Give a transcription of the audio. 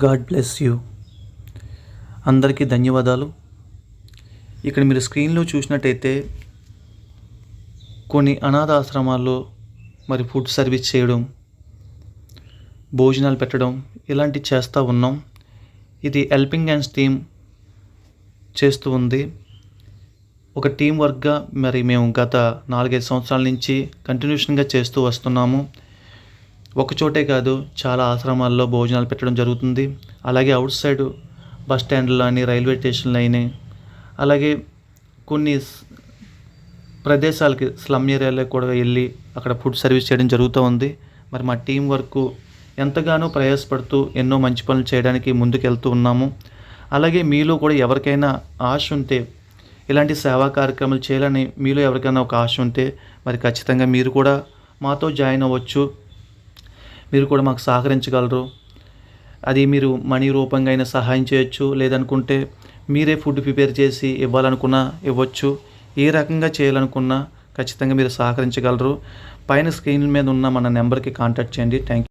God bless you. అందరికీ ధన్యవాదాలు. ఇక్కడ మీరు స్క్రీన్లో చూసినట్టయితే కొన్ని అనాథ ఆశ్రమాల్లో మరి ఫుడ్ సర్వీస్ చేయడం, భోజనాలు పెట్టడం ఇలాంటివి చేస్తూ ఉన్నాం. ఇది హెల్పింగ్ హ్యాండ్స్ టీమ్ చేస్తూ ఉంది. ఒక టీం వర్క్గా మరి మేము గత 4-5 సంవత్సరాల నుంచి కంటిన్యూషన్గా చేస్తూ వస్తున్నాము. ఒకచోటే కాదు, చాలా ఆశ్రమాల్లో భోజనాలు పెట్టడం జరుగుతుంది. అలాగే అవుట్ సైడ్ బస్ స్టాండ్లు అని, రైల్వే స్టేషన్లు అయినాయి, అలాగే కొన్ని ప్రదేశాలకి స్లమ్ ఏరియాలో కూడా వెళ్ళి అక్కడ ఫుడ్ సర్వీస్ చేయడం జరుగుతూ ఉంది. మరి మా టీం వర్క్ ఎంతగానో ప్రయాసపడుతూ ఎన్నో మంచి పనులు చేయడానికి ముందుకు వెళ్తూ ఉన్నాము. అలాగే మీలో కూడా ఎవరికైనా ఆశ ఉంటే, ఇలాంటి సేవా కార్యక్రమాలు చేయాలని మీలో ఎవరికైనా ఒక ఆశ ఉంటే మరి ఖచ్చితంగా మీరు కూడా మాతో జాయిన్ అవ్వచ్చు. మీరు కూడా మాకు సహకరించగలరు. అది మీరు మనీ రూపంగా అయినా సహాయం చేయొచ్చు, లేదనుకుంటే మీరే ఫుడ్ ప్రిపేర్ చేసి ఇవ్వాలనుకున్నా ఇవ్వచ్చు. ఏ రకంగా చేయాలనుకున్నా ఖచ్చితంగా మీరు సహకరించగలరు. పైన స్క్రీన్ మీద ఉన్న మన నెంబర్కి కాంటాక్ట్ చేయండి. Thank you.